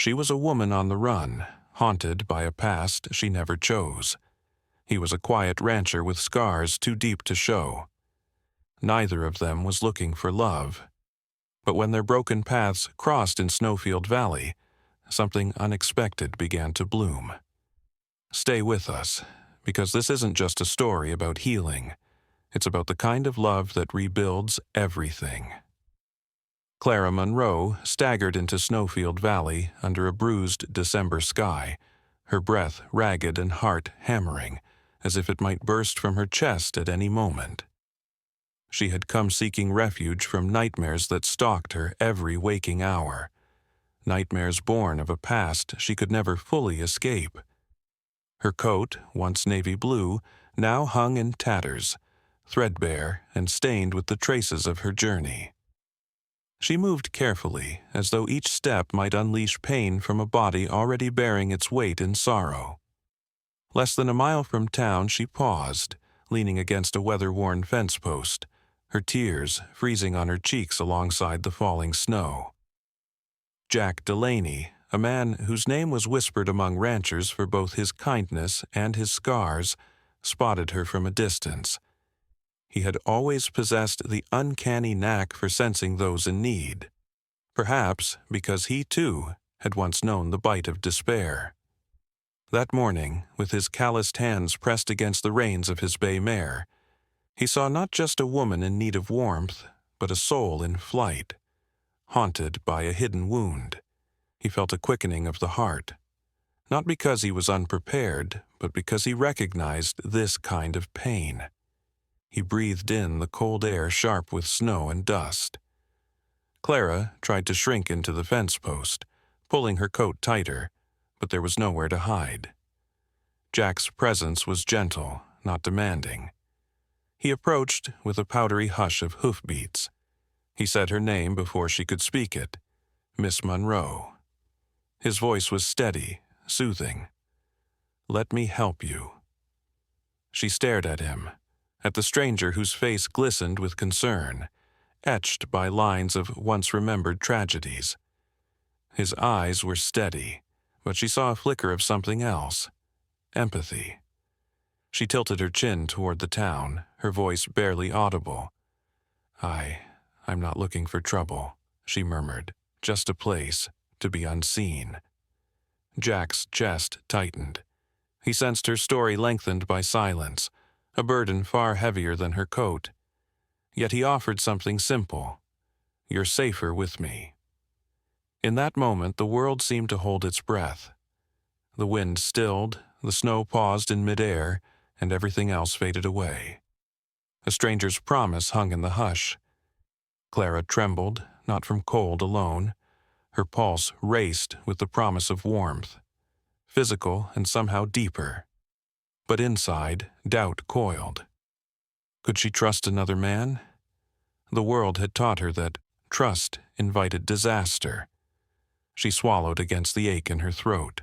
She was a woman on the run, haunted by a past she never chose. He was a quiet rancher with scars too deep to show. Neither of them was looking for love. But when their broken paths crossed in Snowfield Valley, something unexpected began to bloom. Stay with us, because this isn't just a story about healing. It's about the kind of love that rebuilds everything. Clara Monroe staggered into Snowfield Valley under a bruised December sky, her breath ragged and heart hammering, as if it might burst from her chest at any moment. She had come seeking refuge from nightmares that stalked her every waking hour, nightmares born of a past she could never fully escape. Her coat, once navy blue, now hung in tatters, threadbare and stained with the traces of her journey. She moved carefully, as though each step might unleash pain from a body already bearing its weight in sorrow. Less than a mile from town she paused, leaning against a weather-worn fence post, her tears freezing on her cheeks alongside the falling snow. Jack Delaney, a man whose name was whispered among ranchers for both his kindness and his scars, spotted her from a distance. He had always possessed the uncanny knack for sensing those in need, perhaps because he, too, had once known the bite of despair. That morning, with his calloused hands pressed against the reins of his bay mare, he saw not just a woman in need of warmth, but a soul in flight, haunted by a hidden wound. He felt a quickening of the heart, not because he was unprepared, but because he recognized this kind of pain. He breathed in the cold air sharp with snow and dust. Clara tried to shrink into the fence post, pulling her coat tighter, but there was nowhere to hide. Jack's presence was gentle, not demanding. He approached with a powdery hush of hoofbeats. He said her name before she could speak it, Miss Monroe. His voice was steady, soothing. "Let me help you." She stared at him, at the stranger whose face glistened with concern, etched by lines of once-remembered tragedies. His eyes were steady, but she saw a flicker of something else, empathy. She tilted her chin toward the town, her voice barely audible. I'm not looking for trouble," she murmured, "just a place to be unseen." Jack's chest tightened. He sensed her story lengthened by silence, a burden far heavier than her coat. Yet he offered something simple. "You're safer with me." In that moment, the world seemed to hold its breath. The wind stilled, the snow paused in midair, and everything else faded away. A stranger's promise hung in the hush. Clara trembled, not from cold alone. Her pulse raced with the promise of warmth, physical and somehow deeper. But inside, doubt coiled. Could she trust another man? The world had taught her that trust invited disaster. She swallowed against the ache in her throat.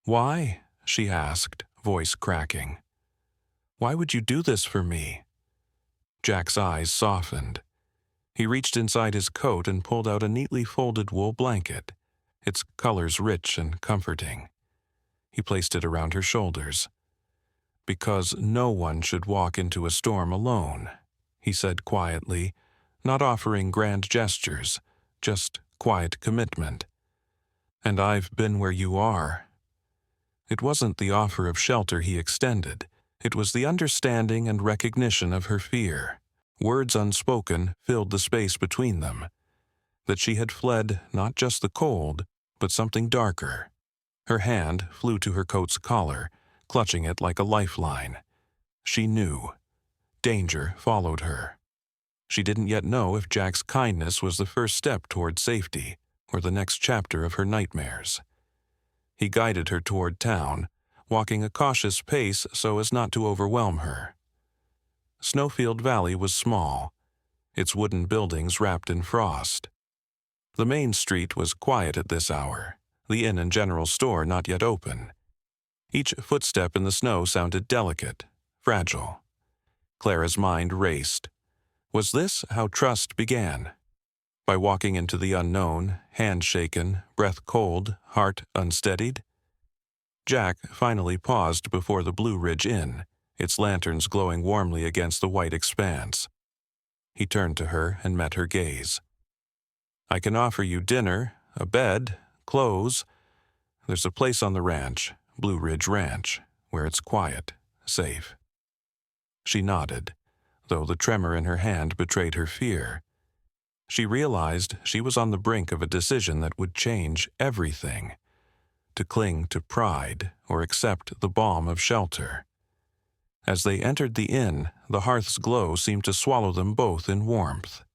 "Why?" she asked, voice cracking. "Why would you do this for me?" Jack's eyes softened. He reached inside his coat and pulled out a neatly folded wool blanket, its colors rich and comforting. He placed it around her shoulders. "Because no one should walk into a storm alone," he said quietly, not offering grand gestures, just quiet commitment. "And I've been where you are." It wasn't the offer of shelter he extended. It was the understanding and recognition of her fear. Words unspoken filled the space between them. That she had fled not just the cold, but something darker. Her hand flew to her coat's collar, clutching it like a lifeline. She knew. Danger followed her. She didn't yet know if Jack's kindness was the first step toward safety, or the next chapter of her nightmares. He guided her toward town, walking a cautious pace so as not to overwhelm her. Snowfield Valley was small, its wooden buildings wrapped in frost. The main street was quiet at this hour, the inn and general store not yet open. Each footstep in the snow sounded delicate, fragile. Clara's mind raced. Was this how trust began? By walking into the unknown, hand shaken, breath cold, heart unsteadied? Jack finally paused before the Blue Ridge Inn, its lanterns glowing warmly against the white expanse. He turned to her and met her gaze. "I can offer you dinner, a bed, clothes. There's a place on the ranch, Blue Ridge Ranch, where it's quiet, safe." She nodded, though the tremor in her hand betrayed her fear. She realized she was on the brink of a decision that would change everything: to cling to pride or accept the balm of shelter. As they entered the inn, the hearth's glow seemed to swallow them both in warmth.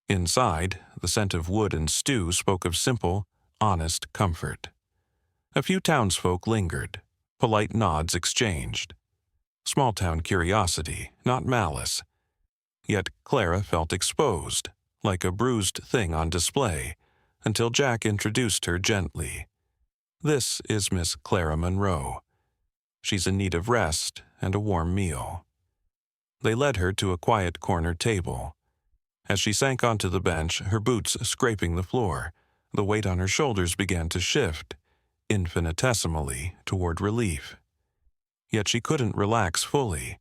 Inside, the scent of wood and stew spoke of simple, honest comfort. A few townsfolk lingered, polite nods exchanged. Small-town curiosity, not malice. Yet Clara felt exposed, like a bruised thing on display, until Jack introduced her gently. "This is Miss Clara Monroe. She's in need of rest and a warm meal." They led her to a quiet corner table. As she sank onto the bench, her boots scraping the floor, the weight on her shoulders began to shift, infinitesimally, toward relief. Yet she couldn't relax fully.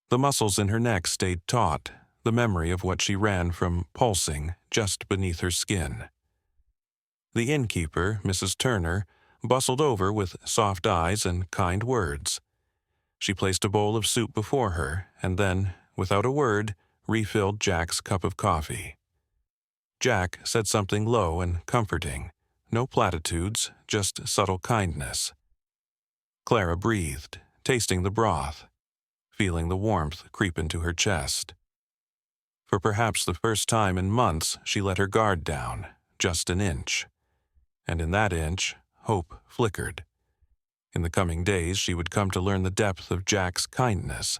The muscles in her neck stayed taut, the memory of what she ran from pulsing just beneath her skin. The innkeeper, Mrs. Turner, bustled over with soft eyes and kind words. She placed a bowl of soup before her, and then, without a word, refilled Jack's cup of coffee. Jack said something low and comforting, no platitudes, just subtle kindness. Clara breathed, tasting the broth, feeling the warmth creep into her chest. For perhaps the first time in months, she let her guard down, just an inch. And in that inch, hope flickered. In the coming days, she would come to learn the depth of Jack's kindness,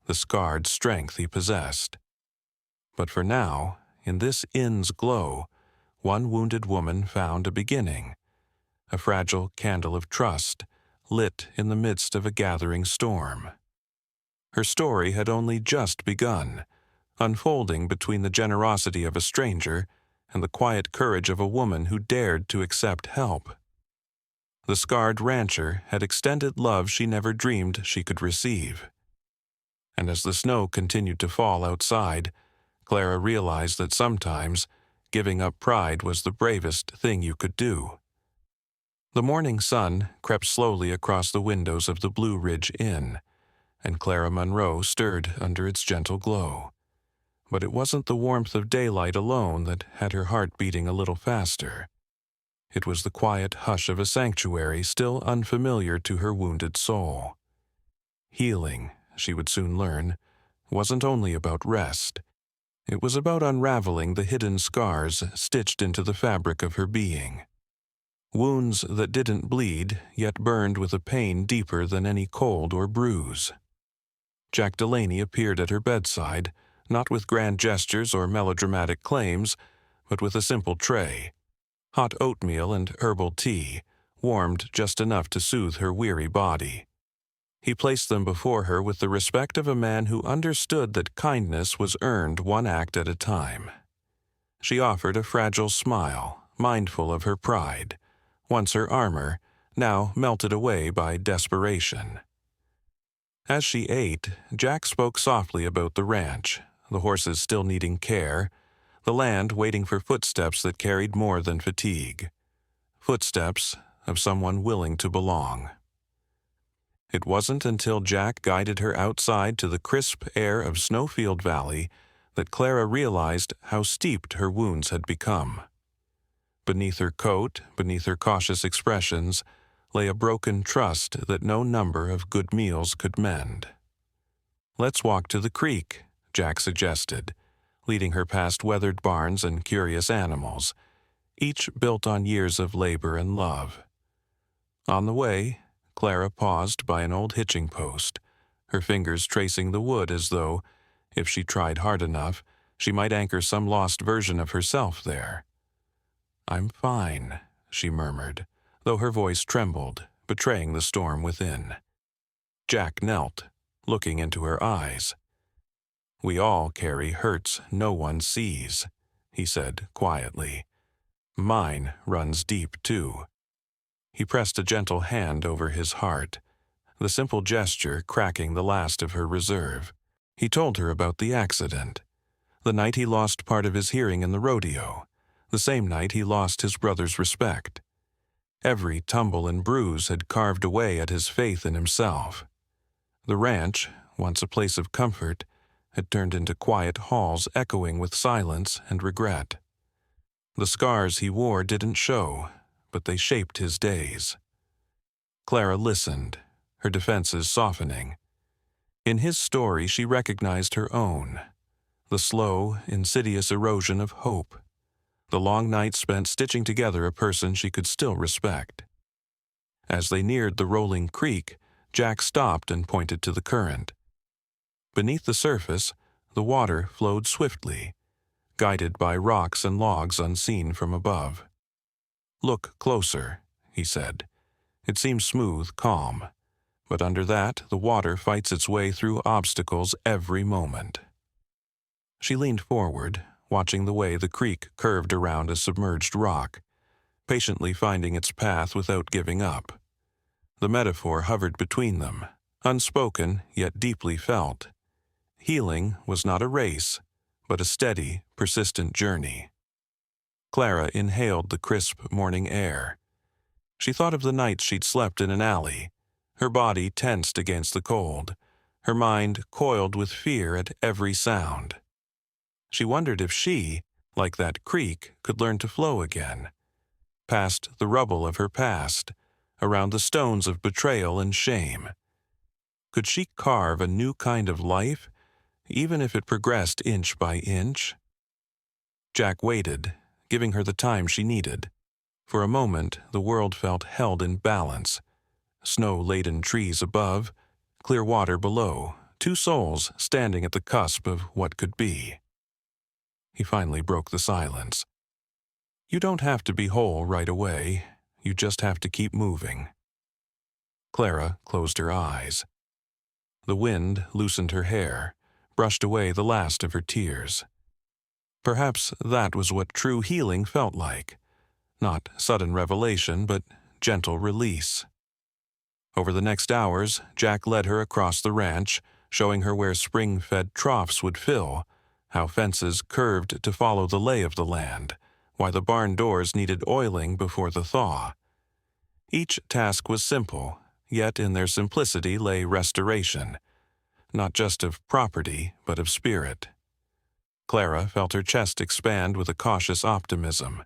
the scarred strength he possessed. But for now, in this inn's glow, one wounded woman found a beginning, a fragile candle of trust, lit in the midst of a gathering storm. Her story had only just begun, unfolding between the generosity of a stranger and the quiet courage of a woman who dared to accept help. The scarred rancher had extended love she never dreamed she could receive. And as the snow continued to fall outside, Clara realized that sometimes giving up pride was the bravest thing you could do. The morning sun crept slowly across the windows of the Blue Ridge Inn, and Clara Monroe stirred under its gentle glow. But it wasn't the warmth of daylight alone that had her heart beating a little faster. It was the quiet hush of a sanctuary still unfamiliar to her wounded soul. Healing, she would soon learn, wasn't only about rest. It was about unraveling the hidden scars stitched into the fabric of her being. Wounds that didn't bleed, yet burned with a pain deeper than any cold or bruise. Jack Delaney appeared at her bedside, not with grand gestures or melodramatic claims, but with a simple tray. Hot oatmeal and herbal tea, warmed just enough to soothe her weary body. He placed them before her with the respect of a man who understood that kindness was earned one act at a time. She offered a fragile smile, mindful of her pride, once her armor, now melted away by desperation. As she ate, Jack spoke softly about the ranch, the horses still needing care, the land waiting for footsteps that carried more than fatigue. Footsteps of someone willing to belong. It wasn't until Jack guided her outside to the crisp air of Snowfield Valley that Clara realized how steeped her wounds had become. Beneath her coat, beneath her cautious expressions, lay a broken trust that no number of good meals could mend. "Let's walk to the creek," Jack suggested, leading her past weathered barns and curious animals, each built on years of labor and love. On the way, Clara paused by an old hitching post, her fingers tracing the wood as though, if she tried hard enough, she might anchor some lost version of herself there. "I'm fine," she murmured, though her voice trembled, betraying the storm within. Jack knelt, looking into her eyes. "We all carry hurts no one sees," he said quietly. Mine runs deep, too." He pressed a gentle hand over his heart, the simple gesture cracking the last of her reserve. He told her about the accident, the night he lost part of his hearing in the rodeo, the same night he lost his brother's respect. Every tumble and bruise had carved away at his faith in himself. The ranch, once a place of comfort, had turned into quiet halls echoing with silence and regret. The scars he wore didn't show, but they shaped his days. Clara listened, her defenses softening. In his story she recognized her own, the slow, insidious erosion of hope, the long nights spent stitching together a person she could still respect. As they neared the rolling creek, Jack stopped and pointed to the current. Beneath the surface, the water flowed swiftly, guided by rocks and logs unseen from above. "Look closer," he said. "It seems smooth, calm, but under that the water fights its way through obstacles every moment." She leaned forward, watching the way the creek curved around a submerged rock, patiently finding its path without giving up. The metaphor hovered between them, unspoken yet deeply felt. Healing was not a race, but a steady, persistent journey. Clara inhaled the crisp morning air. She thought of the nights she'd slept in an alley, her body tensed against the cold, her mind coiled with fear at every sound. She wondered if she, like that creek, could learn to flow again, past the rubble of her past, around the stones of betrayal and shame. Could she carve a new kind of life, even if it progressed inch by inch? Jack waited, giving her the time she needed. For a moment, the world felt held in balance. Snow-laden trees above, clear water below, two souls standing at the cusp of what could be. He finally broke the silence. "You don't have to be whole right away. You just have to keep moving." Clara closed her eyes. The wind loosened her hair, brushed away the last of her tears. Perhaps that was what true healing felt like. Not sudden revelation, but gentle release. Over the next hours, Jack led her across the ranch, showing her where spring-fed troughs would fill, how fences curved to follow the lay of the land, why the barn doors needed oiling before the thaw. Each task was simple, yet in their simplicity lay restoration, not just of property, but of spirit. Clara felt her chest expand with a cautious optimism.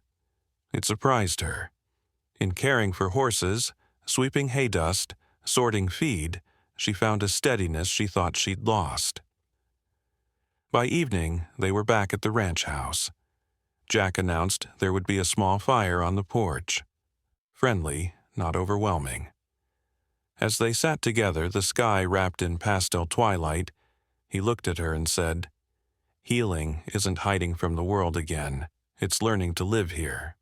It surprised her. In caring for horses, sweeping hay dust, sorting feed, she found a steadiness she thought she'd lost. By evening, they were back at the ranch house. Jack announced there would be a small fire on the porch. Friendly, not overwhelming. As they sat together, the sky wrapped in pastel twilight, he looked at her and said, "Healing isn't hiding from the world again. It's learning to live here."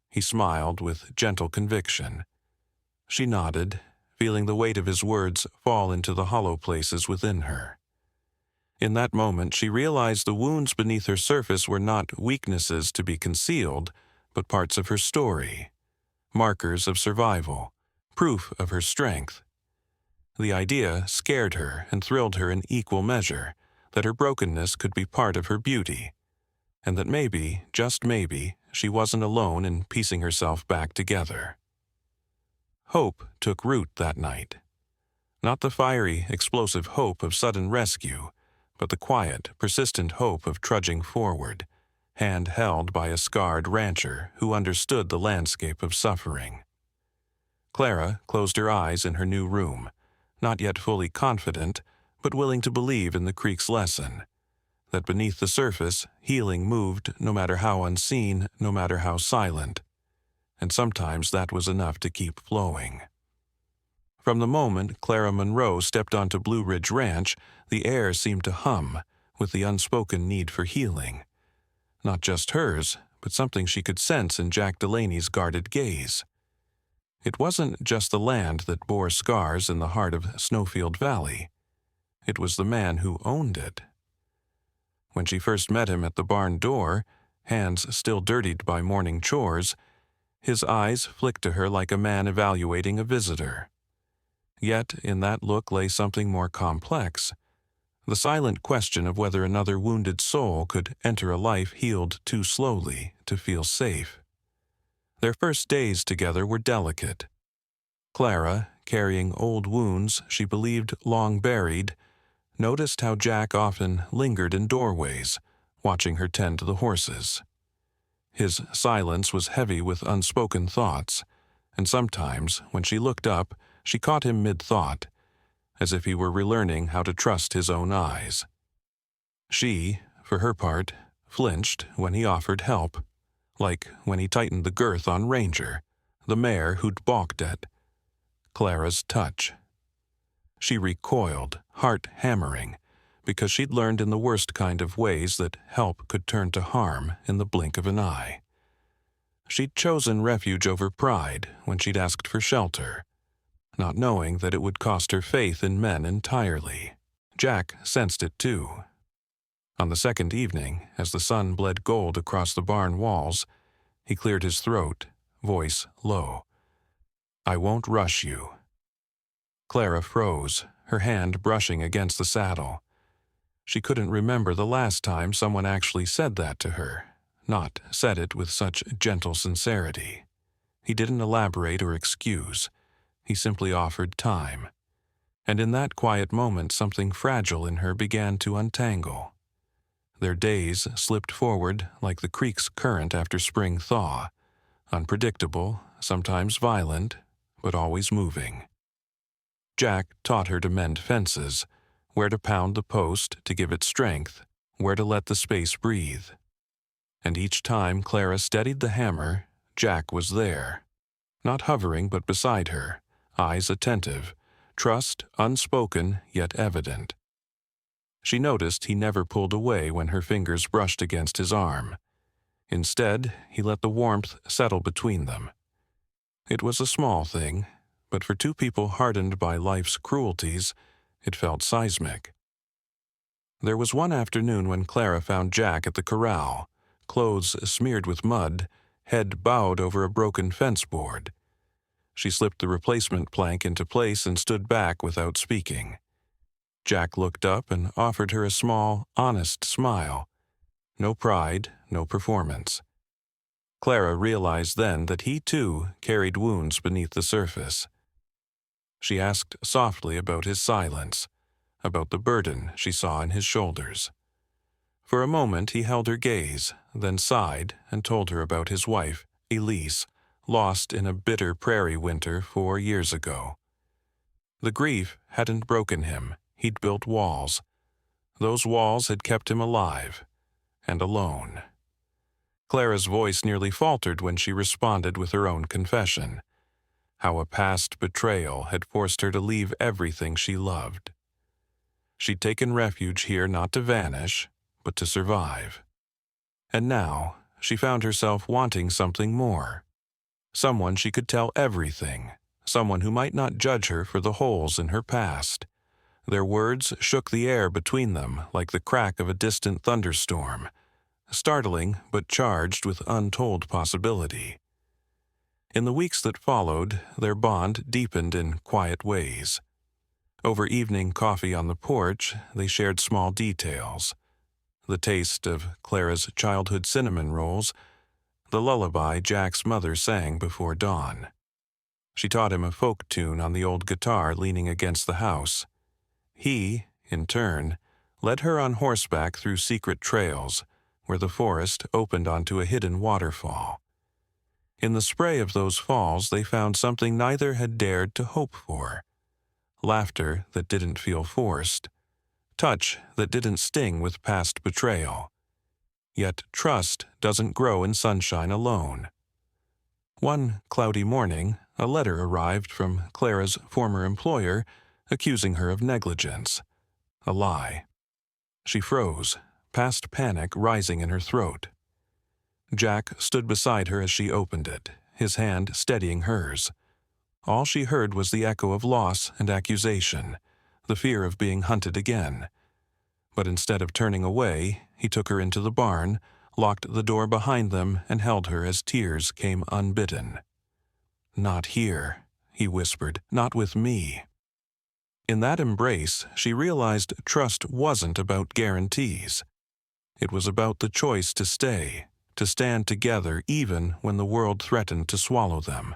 He smiled with gentle conviction. She nodded, feeling the weight of his words fall into the hollow places within her. In that moment, she realized the wounds beneath her surface were not weaknesses to be concealed, but parts of her story, markers of survival, proof of her strength. The idea scared her and thrilled her in equal measure, that her brokenness could be part of her beauty, and that maybe, just maybe, she wasn't alone in piecing herself back together. Hope took root that night. Not the fiery, explosive hope of sudden rescue, but the quiet, persistent hope of trudging forward, hand held by a scarred rancher who understood the landscape of suffering. Clara closed her eyes in her new room, not yet fully confident, but willing to believe in the creek's lesson, that beneath the surface, healing moved no matter how unseen, no matter how silent, and sometimes that was enough to keep flowing. From the moment Clara Monroe stepped onto Blue Ridge Ranch, the air seemed to hum with the unspoken need for healing. Not just hers, but something she could sense in Jack Delaney's guarded gaze. It wasn't just the land that bore scars in the heart of Snowfield Valley. It was the man who owned it. When she first met him at the barn door, hands still dirtied by morning chores, his eyes flicked to her like a man evaluating a visitor. Yet in that look lay something more complex, the silent question of whether another wounded soul could enter a life healed too slowly to feel safe. Their first days together were delicate. Clara, carrying old wounds she believed long buried, noticed how Jack often lingered in doorways, watching her tend to the horses. His silence was heavy with unspoken thoughts, and sometimes, when she looked up, she caught him mid-thought, as if he were relearning how to trust his own eyes. She, for her part, flinched when he offered help, like when he tightened the girth on Ranger, the mare who'd balked at Clara's touch. She recoiled, heart hammering, because she'd learned in the worst kind of ways that help could turn to harm in the blink of an eye. She'd chosen refuge over pride when she'd asked for shelter, not knowing that it would cost her faith in men entirely. Jack sensed it too. On the second evening, as the sun bled gold across the barn walls, he cleared his throat, voice low. "I won't rush you." Clara froze, her hand brushing against the saddle. She couldn't remember the last time someone actually said that to her, not said it with such gentle sincerity. He didn't elaborate or excuse. He simply offered time. And in that quiet moment something fragile in her began to untangle. Their days slipped forward like the creek's current after spring thaw, unpredictable, sometimes violent, but always moving. Jack taught her to mend fences, where to pound the post to give it strength, where to let the space breathe. And each time Clara steadied the hammer, Jack was there, not hovering but beside her, eyes attentive, trust unspoken yet evident. She noticed he never pulled away when her fingers brushed against his arm. Instead, he let the warmth settle between them. It was a small thing, but for two people hardened by life's cruelties, it felt seismic. There was one afternoon when Clara found Jack at the corral, clothes smeared with mud, head bowed over a broken fence board. She slipped the replacement plank into place and stood back without speaking. Jack looked up and offered her a small, honest smile. No pride, no performance. Clara realized then that he, too, carried wounds beneath the surface. She asked softly about his silence, about the burden she saw in his shoulders. For a moment he held her gaze, then sighed and told her about his wife, Elise, lost in a bitter prairie winter 4 years ago. The grief hadn't broken him. He'd built walls. Those walls had kept him alive and alone. Clara's voice nearly faltered when she responded with her own confession, how a past betrayal had forced her to leave everything she loved. She'd taken refuge here not to vanish, but to survive. And now she found herself wanting something more. Someone she could tell everything, someone who might not judge her for the holes in her past. Their words shook the air between them like the crack of a distant thunderstorm, startling but charged with untold possibility. In the weeks that followed, their bond deepened in quiet ways. Over evening coffee on the porch, they shared small details. The taste of Clara's childhood cinnamon rolls, the lullaby Jack's mother sang before dawn. She taught him a folk tune on the old guitar leaning against the house. He, in turn, led her on horseback through secret trails, where the forest opened onto a hidden waterfall. In the spray of those falls they found something neither had dared to hope for. Laughter that didn't feel forced. Touch that didn't sting with past betrayal. Yet trust doesn't grow in sunshine alone. One cloudy morning, a letter arrived from Clara's former employer, accusing her of negligence. A lie. She froze, past panic rising in her throat. Jack stood beside her as she opened it, his hand steadying hers. All she heard was the echo of loss and accusation, the fear of being hunted again. But instead of turning away, he took her into the barn, locked the door behind them, and held her as tears came unbidden. "Not here," he whispered, "not with me." In that embrace, she realized trust wasn't about guarantees. It was about the choice to stay, to stand together even when the world threatened to swallow them.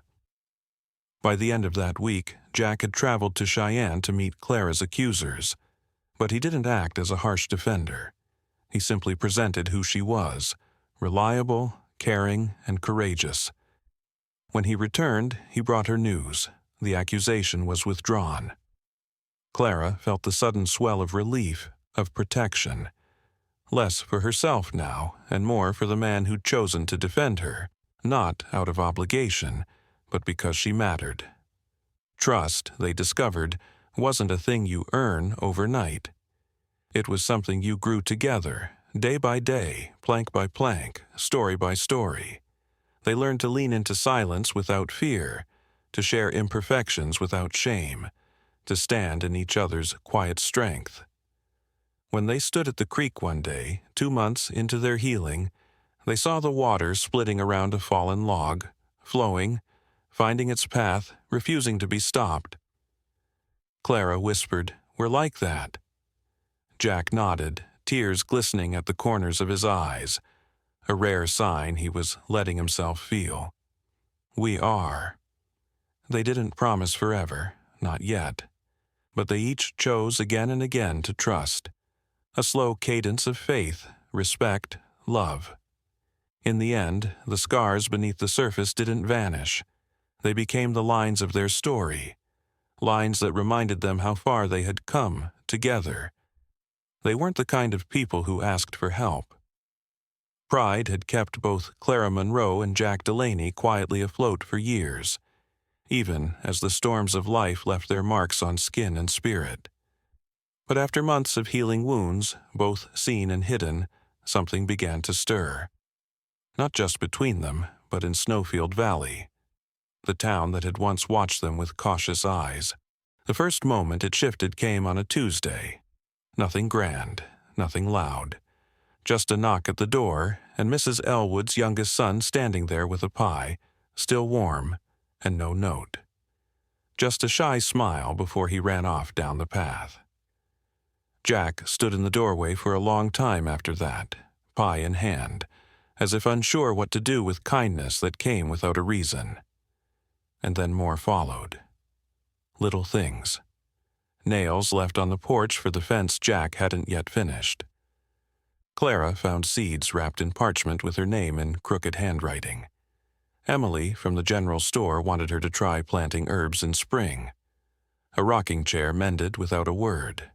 By the end of that week, Jack had traveled to Cheyenne to meet Clara's accusers, but he didn't act as a harsh defender. He simply presented who she was, reliable, caring, and courageous. When he returned, he brought her news. The accusation was withdrawn. Clara felt the sudden swell of relief, of protection. Less for herself now, and more for the man who'd chosen to defend her, not out of obligation, but because she mattered. Trust, they discovered, wasn't a thing you earn overnight. It was something you grew together, day by day, plank by plank, story by story. They learned to lean into silence without fear, to share imperfections without shame, to stand in each other's quiet strength. When they stood at the creek one day, 2 months into their healing, they saw the water splitting around a fallen log, flowing, finding its path, refusing to be stopped. Clara whispered, "We're like that." Jack nodded, tears glistening at the corners of his eyes, a rare sign he was letting himself feel. "We are." They didn't promise forever, not yet, but they each chose again and again to trust. A slow cadence of faith, respect, love. In the end, the scars beneath the surface didn't vanish. They became the lines of their story, lines that reminded them how far they had come together. They weren't the kind of people who asked for help. Pride had kept both Clara Monroe and Jack Delaney quietly afloat for years, even as the storms of life left their marks on skin and spirit. But after months of healing wounds, both seen and hidden, something began to stir. Not just between them, but in Snowfield Valley, the town that had once watched them with cautious eyes. The first moment it shifted came on a Tuesday. Nothing grand, nothing loud. Just a knock at the door, and Mrs. Elwood's youngest son standing there with a pie, still warm, and no note. Just a shy smile before he ran off down the path. Jack stood in the doorway for a long time after that, pie in hand, as if unsure what to do with kindness that came without a reason. And then more followed. Little things. Nails left on the porch for the fence Jack hadn't yet finished. Clara found seeds wrapped in parchment with her name in crooked handwriting. Emily from the general store wanted her to try planting herbs in spring. A rocking chair mended without a word.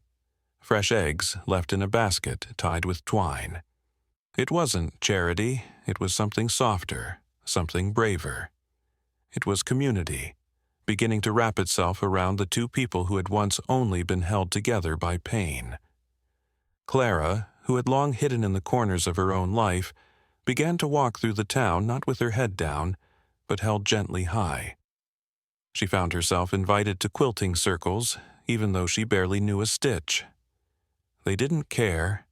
Fresh eggs left in a basket tied with twine. It wasn't charity, it was something softer, something braver. It was community, beginning to wrap itself around the two people who had once only been held together by pain. Clara, who had long hidden in the corners of her own life, began to walk through the town not with her head down, but held gently high. She found herself invited to quilting circles, even though she barely knew a stitch. They didn't care.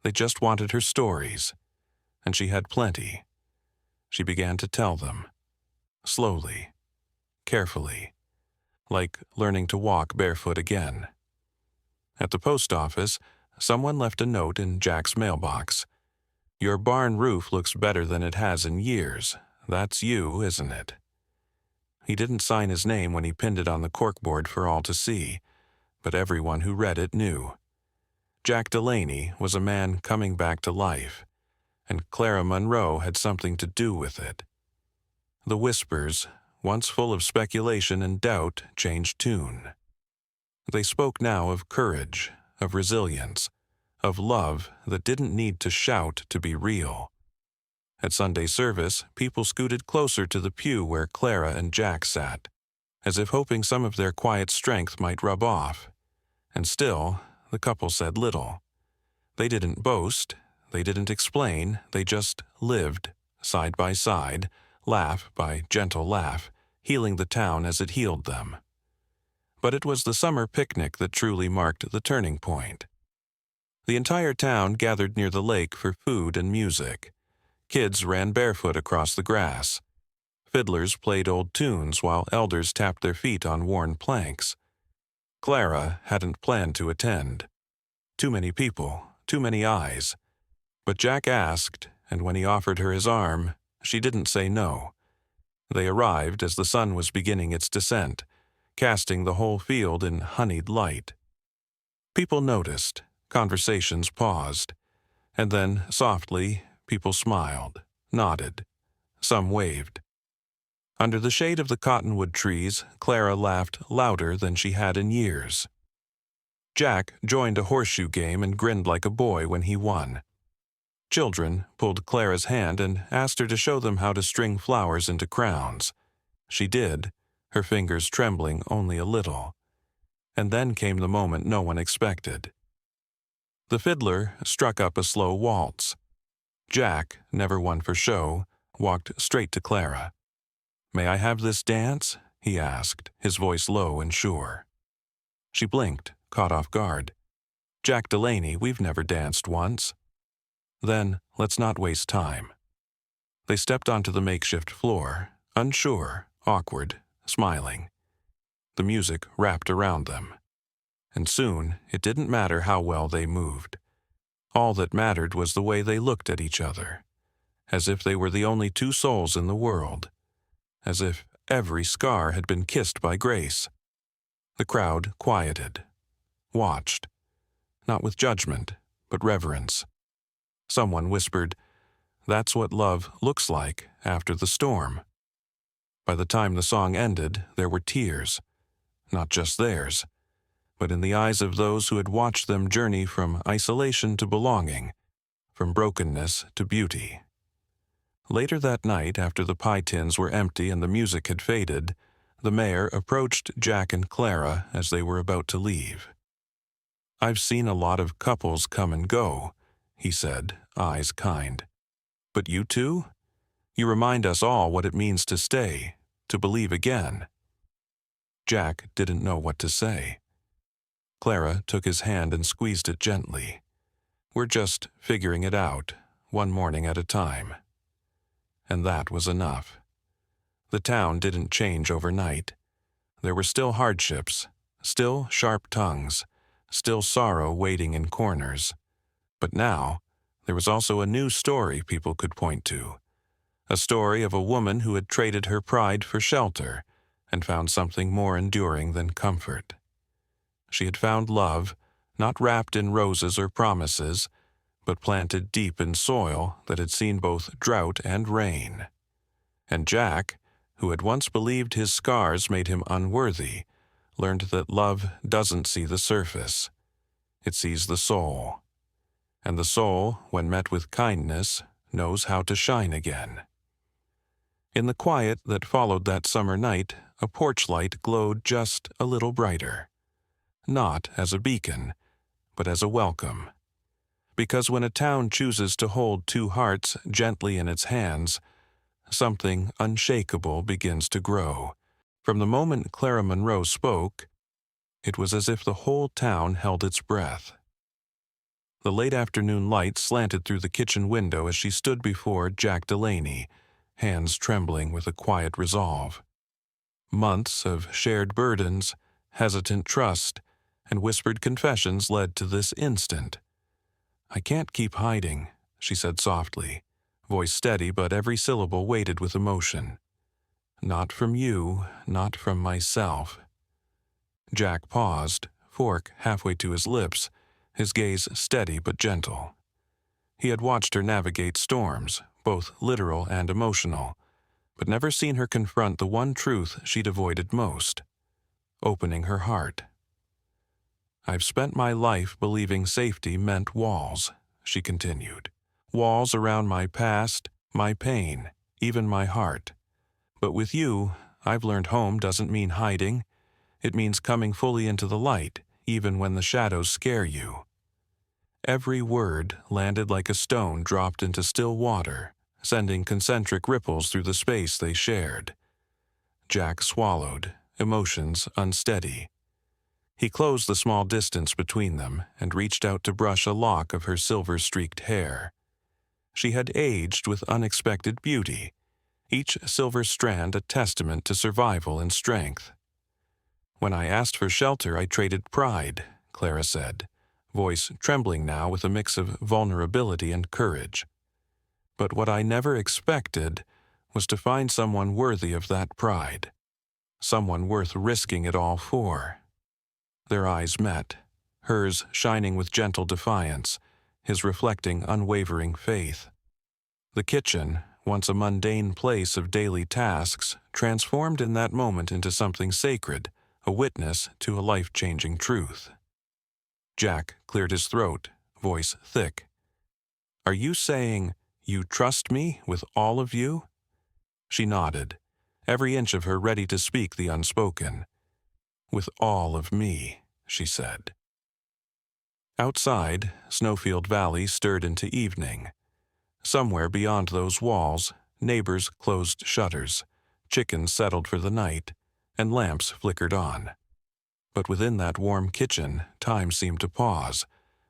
They just wanted her stories, and she had plenty. She began to tell them, slowly, carefully, like learning to walk barefoot again. At the post office, someone left a note in Jack's mailbox. "Your barn roof looks better than it has in years. That's you, isn't it?" He didn't sign his name when he pinned it on the corkboard for all to see, but everyone who read it knew. Jack Delaney was a man coming back to life, and Clara Monroe had something to do with it. The whispers, once full of speculation and doubt, changed tune. They spoke now of courage, of resilience, of love that didn't need to shout to be real. At Sunday service, people scooted closer to the pew where Clara and Jack sat, as if hoping some of their quiet strength might rub off. And still, the couple said little. They didn't boast, they didn't explain, they just lived, side by side, laugh by gentle laugh, healing the town as it healed them. But it was the summer picnic that truly marked the turning point. The entire town gathered near the lake for food and music. Kids ran barefoot across the grass. Fiddlers played old tunes while elders tapped their feet on worn planks. Clara hadn't planned to attend. Too many people, too many eyes. But Jack asked, and when he offered her his arm, she didn't say no. They arrived as the sun was beginning its descent, casting the whole field in honeyed light. People noticed, conversations paused, and then, softly, people smiled, nodded. Some waved. Under the shade of the cottonwood trees, Clara laughed louder than she had in years. Jack joined a horseshoe game and grinned like a boy when he won. Children pulled Clara's hand and asked her to show them how to string flowers into crowns. She did, her fingers trembling only a little. And then came the moment no one expected. The fiddler struck up a slow waltz. Jack, never one for show, walked straight to Clara. "May I have this dance?" he asked, his voice low and sure. She blinked, caught off guard. "Jack Delaney, we've never danced once." "Then, let's not waste time." They stepped onto the makeshift floor, unsure, awkward, smiling. The music wrapped around them. And soon, it didn't matter how well they moved. All that mattered was the way they looked at each other, as if they were the only two souls in the world, as if every scar had been kissed by grace. The crowd quieted, watched, not with judgment, but reverence. Someone whispered, "That's what love looks like after the storm." By the time the song ended, there were tears, not just theirs, but in the eyes of those who had watched them journey from isolation to belonging, from brokenness to beauty. Later that night, after the pie tins were empty and the music had faded, the mayor approached Jack and Clara as they were about to leave. "I've seen a lot of couples come and go," he said, eyes kind. "But you two? You remind us all what it means to stay, to believe again." Jack didn't know what to say. Clara took his hand and squeezed it gently. "We're just figuring it out, one morning at a time." And that was enough. The town didn't change overnight. There were still hardships, still sharp tongues, still sorrow waiting in corners. But now, there was also a new story people could point to. A story of a woman who had traded her pride for shelter and found something more enduring than comfort. She had found love, not wrapped in roses or promises, but planted deep in soil that had seen both drought and rain. And Jack, who had once believed his scars made him unworthy, learned that love doesn't see the surface. It sees the soul. And the soul, when met with kindness, knows how to shine again. In the quiet that followed that summer night, a porch light glowed just a little brighter. Not as a beacon, but as a welcome. Because when a town chooses to hold two hearts gently in its hands, something unshakable begins to grow. From the moment Clara Monroe spoke, it was as if the whole town held its breath. The late afternoon light slanted through the kitchen window as she stood before Jack Delaney, hands trembling with a quiet resolve. Months of shared burdens, hesitant trust, and whispered confessions led to this instant. "I can't keep hiding," she said softly, voice steady but every syllable weighted with emotion. "Not from you, not from myself." Jack paused, fork halfway to his lips, his gaze steady but gentle. He had watched her navigate storms, both literal and emotional, but never seen her confront the one truth she'd avoided most, opening her heart. "I've spent my life believing safety meant walls," she continued. "Walls around my past, my pain, even my heart. But with you, I've learned home doesn't mean hiding. It means coming fully into the light, even when the shadows scare you." Every word landed like a stone dropped into still water, sending concentric ripples through the space they shared. Jack swallowed, emotions unsteady. He closed the small distance between them and reached out to brush a lock of her silver-streaked hair. She had aged with unexpected beauty, each silver strand a testament to survival and strength. "When I asked for shelter, I traded pride," Clara said, voice trembling now with a mix of vulnerability and courage. "But what I never expected was to find someone worthy of that pride, someone worth risking it all for." Their eyes met, hers shining with gentle defiance, his reflecting unwavering faith. The kitchen, once a mundane place of daily tasks, transformed in that moment into something sacred, a witness to a life-changing truth. Jack cleared his throat, voice thick. "Are you saying you trust me with all of you?" She nodded, every inch of her ready to speak the unspoken. "With all of me," she said. Outside, Snowfield Valley stirred into evening. Somewhere beyond those walls, neighbors closed shutters, chickens settled for the night, and lamps flickered on. But within that warm kitchen, time seemed to pause,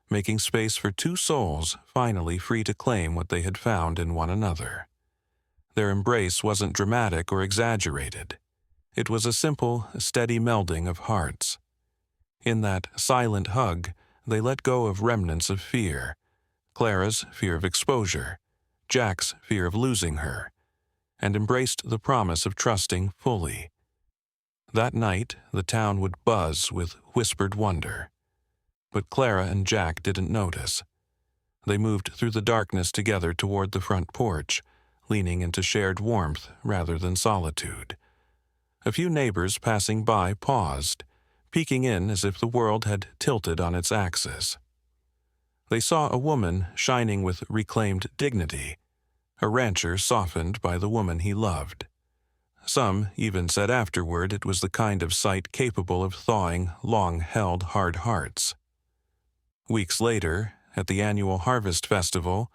making space for two souls finally free to claim what they had found in one another. Their embrace wasn't dramatic or exaggerated. It was a simple, steady melding of hearts. In that silent hug, they let go of remnants of fear, Clara's fear of exposure, Jack's fear of losing her, and embraced the promise of trusting fully. That night, the town would buzz with whispered wonder. But Clara and Jack didn't notice. They moved through the darkness together toward the front porch, leaning into shared warmth rather than solitude. A few neighbors passing by paused, peeking in as if the world had tilted on its axis. They saw a woman shining with reclaimed dignity, a rancher softened by the woman he loved. Some even said afterward it was the kind of sight capable of thawing long-held hard hearts. Weeks later, at the annual Harvest Festival,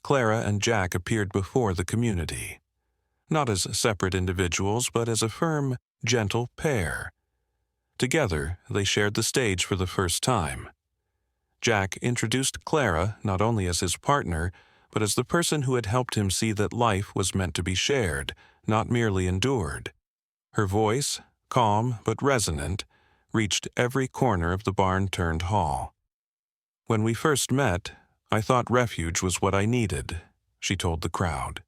Clara and Jack appeared before the community, not as separate individuals but as a firm, gentle pair. Together, they shared the stage for the first time. Jack introduced Clara not only as his partner, but as the person who had helped him see that life was meant to be shared, not merely endured. Her voice, calm but resonant, reached every corner of the barn-turned hall. "When we first met, I thought refuge was what I needed," she told the crowd.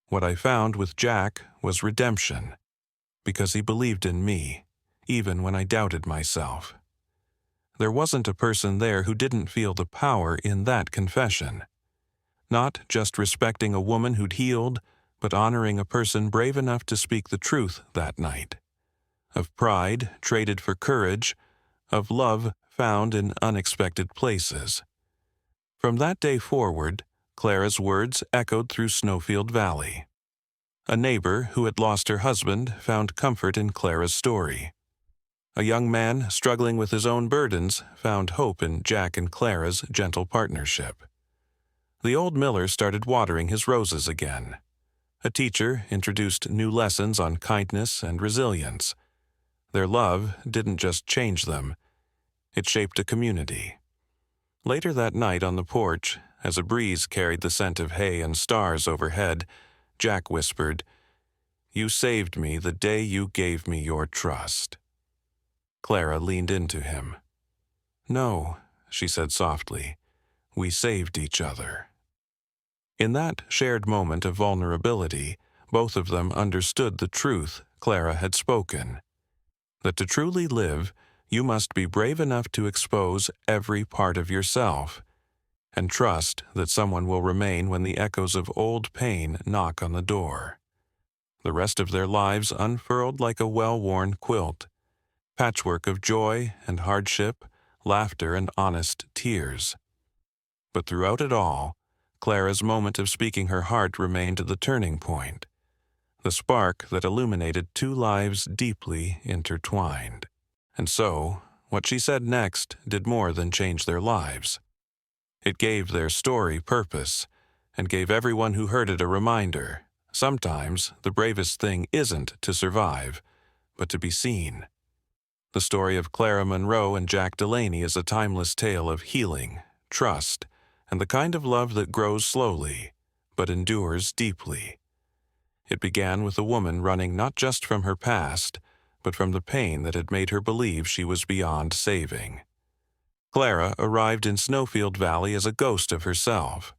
"What I found with Jack was redemption, because he believed in me, even when I doubted myself. There wasn't a person there who didn't feel the power in that confession. Not just respecting a woman who'd healed, but honoring a person brave enough to speak the truth that night. Of pride traded for courage, of love found in unexpected places." From that day forward, Clara's words echoed through Snowfield Valley. A neighbor who had lost her husband found comfort in Clara's story. A young man struggling with his own burdens found hope in Jack and Clara's gentle partnership. The old miller started watering his roses again. A teacher introduced new lessons on kindness and resilience. Their love didn't just change them, it shaped a community. Later that night on the porch, as a breeze carried the scent of hay and stars overhead, Jack whispered, "You saved me the day you gave me your trust." Clara leaned into him. "No," she said softly, "we saved each other." In that shared moment of vulnerability, both of them understood the truth Clara had spoken. That to truly live, you must be brave enough to expose every part of yourself, and trust that someone will remain when the echoes of old pain knock on the door. The rest of their lives unfurled like a well-worn quilt, patchwork of joy and hardship, laughter and honest tears. But throughout it all, Clara's moment of speaking her heart remained the turning point, the spark that illuminated two lives deeply intertwined. And so, what she said next did more than change their lives. It gave their story purpose, and gave everyone who heard it a reminder. Sometimes the bravest thing isn't to survive, but to be seen. The story of Clara Monroe and Jack Delaney is a timeless tale of healing, trust, and the kind of love that grows slowly, but endures deeply. It began with a woman running not just from her past, but from the pain that had made her believe she was beyond saving. Clara arrived in Snowfield Valley as a ghost of herself,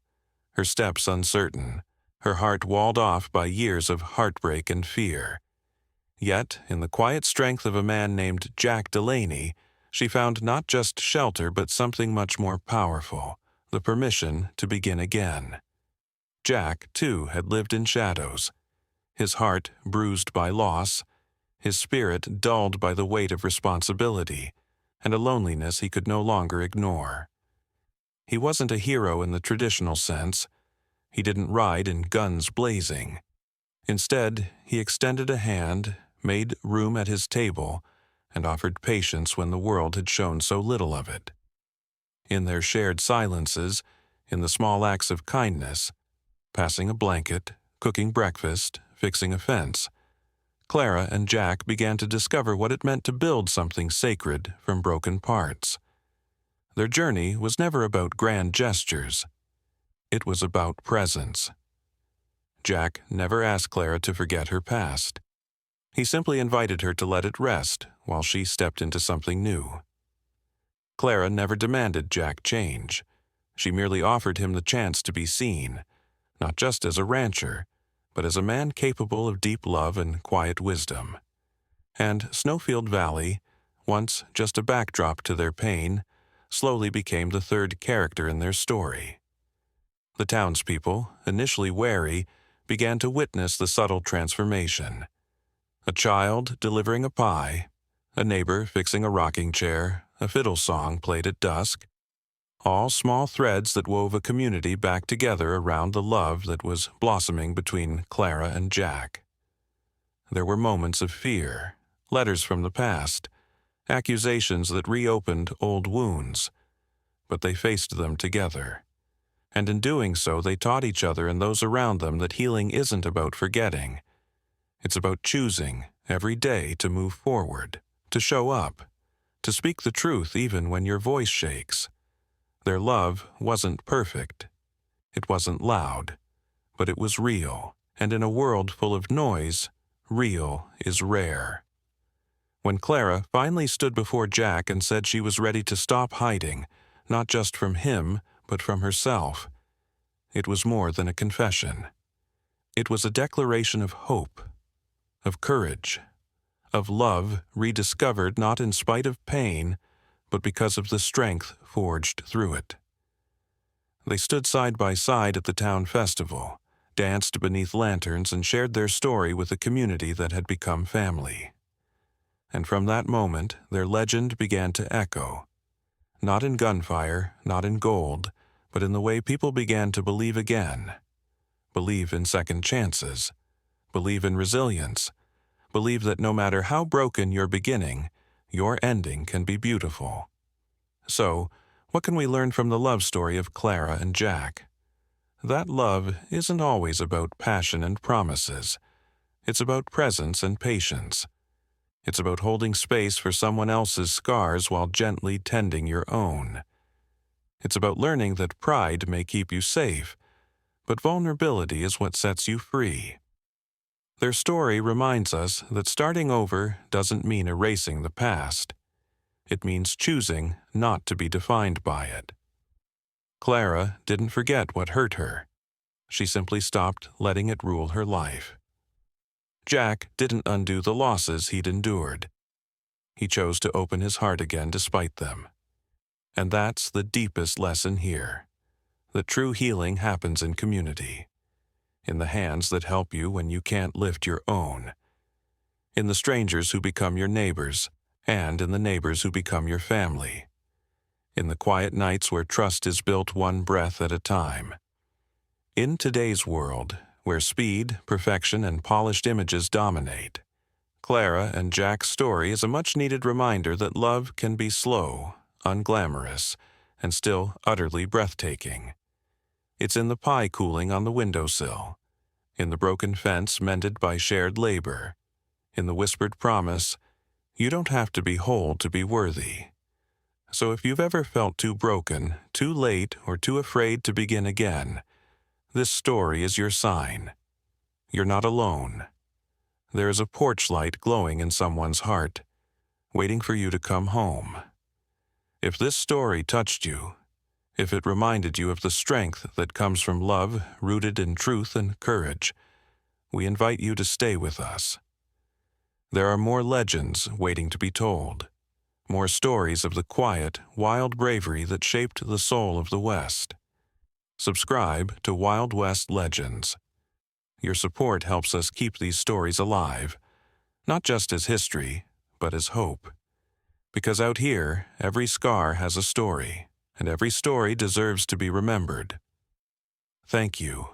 her steps uncertain, her heart walled off by years of heartbreak and fear. Yet, in the quiet strength of a man named Jack Delaney, she found not just shelter but something much more powerful, the permission to begin again. Jack, too, had lived in shadows, his heart bruised by loss, his spirit dulled by the weight of responsibility, and a loneliness he could no longer ignore. He wasn't a hero in the traditional sense. He didn't ride in guns blazing. Instead, he extended a hand, made room at his table, and offered patience when the world had shown so little of it. In their shared silences, in the small acts of kindness, passing a blanket, cooking breakfast, fixing a fence, Clara and Jack began to discover what it meant to build something sacred from broken parts. Their journey was never about grand gestures. It was about presence. Jack never asked Clara to forget her past. He simply invited her to let it rest while she stepped into something new. Clara never demanded Jack change. She merely offered him the chance to be seen, not just as a rancher, but as a man capable of deep love and quiet wisdom. And Snowfield Valley, once just a backdrop to their pain, slowly became the third character in their story. The townspeople, initially wary, began to witness the subtle transformation. A child delivering a pie, a neighbor fixing a rocking chair, a fiddle song played at dusk, all small threads that wove a community back together around the love that was blossoming between Clara and Jack. There were moments of fear, letters from the past, accusations that reopened old wounds, but they faced them together. And in doing so, they taught each other and those around them that healing isn't about forgetting. It's about choosing every day to move forward, to show up, to speak the truth even when your voice shakes. Their love wasn't perfect. It wasn't loud, but it was real, and in a world full of noise, real is rare. When Clara finally stood before Jack and said she was ready to stop hiding, not just from him, but from herself, it was more than a confession. It was a declaration of hope, of courage, of love rediscovered not in spite of pain, but because of the strength forged through it. They stood side by side at the town festival, danced beneath lanterns, and shared their story with a community that had become family. And from that moment, their legend began to echo, not in gunfire, not in gold, but in the way people began to believe again. Believe in second chances. Believe in resilience. Believe that no matter how broken your beginning, your ending can be beautiful. So, what can we learn from the love story of Clara and Jack? That love isn't always about passion and promises. It's about presence and patience. It's about holding space for someone else's scars while gently tending your own. It's about learning that pride may keep you safe, but vulnerability is what sets you free. Their story reminds us that starting over doesn't mean erasing the past. It means choosing not to be defined by it. Clara didn't forget what hurt her. She simply stopped letting it rule her life. Jack didn't undo the losses he'd endured. He chose to open his heart again despite them. And that's the deepest lesson here. That true healing happens in community. In the hands that help you when you can't lift your own. In the strangers who become your neighbors, and in the neighbors who become your family. In the quiet nights where trust is built one breath at a time. In today's world, where speed, perfection, and polished images dominate, Clara and Jack's story is a much-needed reminder that love can be slow, unglamorous, and still utterly breathtaking. It's in the pie cooling on the windowsill, in the broken fence mended by shared labor, in the whispered promise, "You don't have to be whole to be worthy." So if you've ever felt too broken, too late, or too afraid to begin again, this story is your sign. You're not alone. There is a porch light glowing in someone's heart, waiting for you to come home. If this story touched you, if it reminded you of the strength that comes from love rooted in truth and courage, we invite you to stay with us. There are more legends waiting to be told, more stories of the quiet, wild bravery that shaped the soul of the West. Subscribe to Wild West Legends. Your support helps us keep these stories alive, not just as history, but as hope. Because out here, every scar has a story, and every story deserves to be remembered. Thank you.